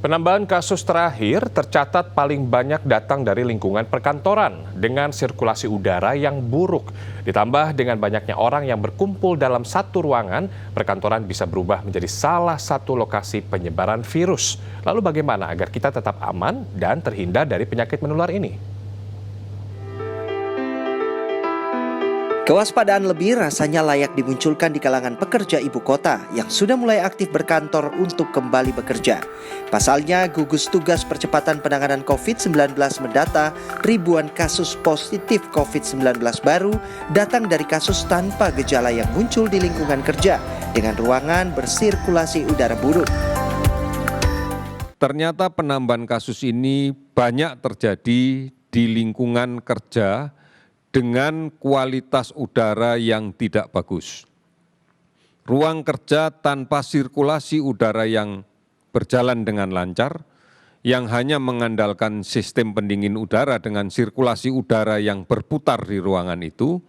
Penambahan kasus terakhir tercatat paling banyak datang dari lingkungan perkantoran dengan sirkulasi udara yang buruk. Ditambah dengan banyaknya orang yang berkumpul dalam satu ruangan, perkantoran bisa berubah menjadi salah satu lokasi penyebaran virus. Lalu bagaimana agar kita tetap aman dan terhindar dari penyakit menular ini? Kewaspadaan lebih rasanya layak dimunculkan di kalangan pekerja ibu kota yang sudah mulai aktif berkantor untuk kembali bekerja. Pasalnya, gugus tugas percepatan penanganan COVID-19 mendata ribuan kasus positif COVID-19 baru datang dari kasus tanpa gejala yang muncul di lingkungan kerja dengan ruangan bersirkulasi udara buruk. Ternyata penambahan kasus ini banyak terjadi di lingkungan kerja dengan kualitas udara yang tidak bagus. Ruang kerja tanpa sirkulasi udara yang berjalan dengan lancar, yang hanya mengandalkan sistem pendingin udara dengan sirkulasi udara yang berputar di ruangan itu,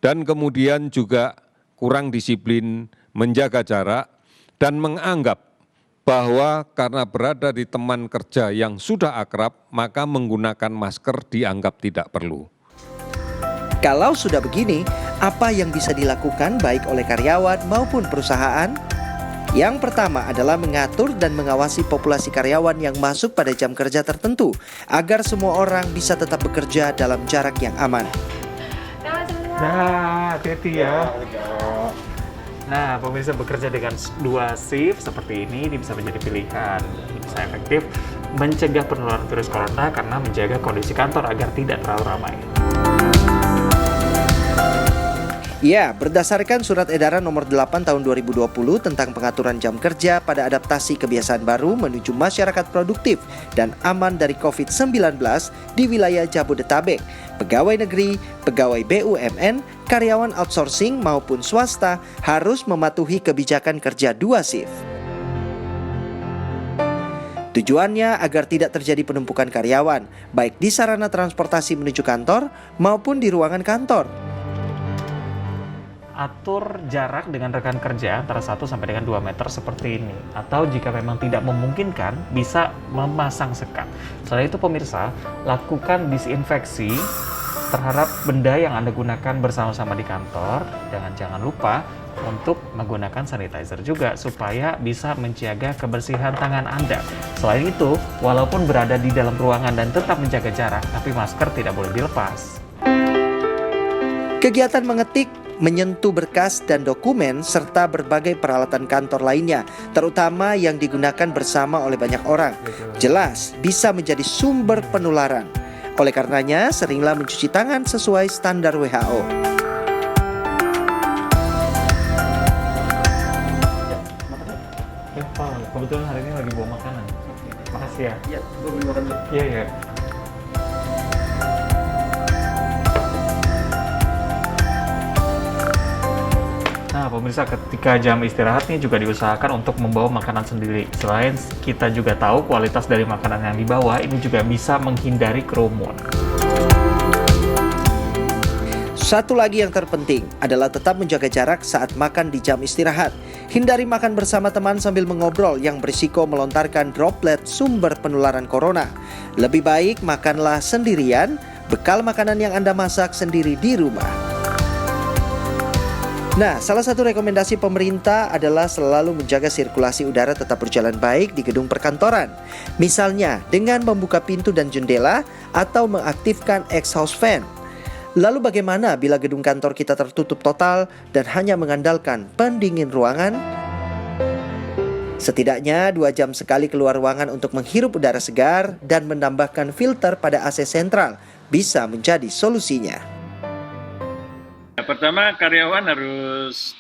dan kemudian juga kurang disiplin menjaga jarak dan menganggap bahwa karena berada di teman kerja yang sudah akrab, maka menggunakan masker dianggap tidak perlu. Kalau sudah begini, apa yang bisa dilakukan baik oleh karyawan maupun perusahaan? Yang pertama adalah mengatur dan mengawasi populasi karyawan yang masuk pada jam kerja tertentu agar semua orang bisa tetap bekerja dalam jarak yang aman. Nah, hati-hati ya. Nah, pemirsa, bekerja dengan 2 shift seperti ini bisa menjadi pilihan. Bisa efektif mencegah penularan virus corona karena menjaga kondisi kantor agar tidak terlalu ramai. Ya, berdasarkan Surat Edaran Nomor 8 Tahun 2020 tentang pengaturan jam kerja pada adaptasi kebiasaan baru menuju masyarakat produktif dan aman dari COVID-19 di wilayah Jabodetabek, pegawai negeri, pegawai BUMN, karyawan outsourcing maupun swasta harus mematuhi kebijakan kerja 2 shift. Tujuannya agar tidak terjadi penumpukan karyawan, baik di sarana transportasi menuju kantor maupun di ruangan kantor. Atur jarak dengan rekan kerja antara 1 sampai dengan 2 meter seperti ini. Atau jika memang tidak memungkinkan, bisa memasang sekat. Selain itu pemirsa, lakukan disinfeksi terhadap benda yang Anda gunakan bersama-sama di kantor. Dan jangan lupa untuk menggunakan sanitizer juga supaya bisa menjaga kebersihan tangan Anda. Selain itu, walaupun berada di dalam ruangan dan tetap menjaga jarak, tapi masker tidak boleh dilepas. Kegiatan mengetik, menyentuh berkas dan dokumen, serta berbagai peralatan kantor lainnya, terutama yang digunakan bersama oleh banyak orang, jelas bisa menjadi sumber penularan. Oleh karenanya, seringlah mencuci tangan sesuai standar WHO. Ya, Pak, kebetulan hari ini lagi bawa makanan. Makasih ya. Iya, gue beli makan dulu. Iya. Nah, pemirsa, ketika jam istirahat nih juga diusahakan untuk membawa makanan sendiri. Selain kita juga tahu kualitas dari makanan yang dibawa, ini juga bisa menghindari kerumun. Satu lagi yang terpenting adalah tetap menjaga jarak saat makan di jam istirahat. Hindari makan bersama teman sambil mengobrol yang berisiko melontarkan droplet sumber penularan corona. Lebih baik makanlah sendirian, bekal makanan yang Anda masak sendiri di rumah. Nah, salah satu rekomendasi pemerintah adalah selalu menjaga sirkulasi udara tetap berjalan baik di gedung perkantoran. Misalnya dengan membuka pintu dan jendela atau mengaktifkan exhaust fan. Lalu bagaimana bila gedung kantor kita tertutup total dan hanya mengandalkan pendingin ruangan? Setidaknya 2 jam sekali keluar ruangan untuk menghirup udara segar dan menambahkan filter pada AC sentral bisa menjadi solusinya. Pertama, karyawan harus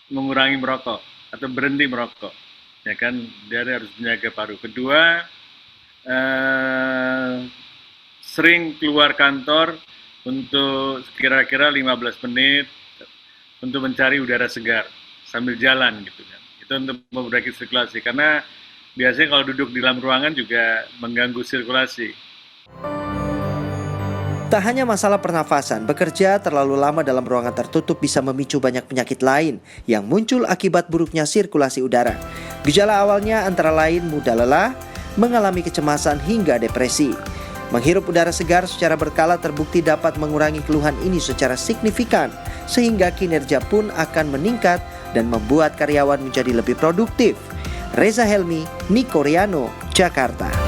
mengurangi merokok atau berhenti merokok, ya kan? Dia harus menjaga paru. Kedua, sering keluar kantor untuk kira-kira 15 menit untuk mencari udara segar sambil jalan gitu kan. Itu untuk memperbaiki sirkulasi, karena biasanya kalau duduk di dalam ruangan juga mengganggu sirkulasi. Tak hanya masalah pernafasan, bekerja terlalu lama dalam ruangan tertutup bisa memicu banyak penyakit lain yang muncul akibat buruknya sirkulasi udara. Gejala awalnya antara lain mudah lelah, mengalami kecemasan hingga depresi. Menghirup udara segar secara berkala terbukti dapat mengurangi keluhan ini secara signifikan, sehingga kinerja pun akan meningkat dan membuat karyawan menjadi lebih produktif. Reza Helmi, Niko Riano, Jakarta.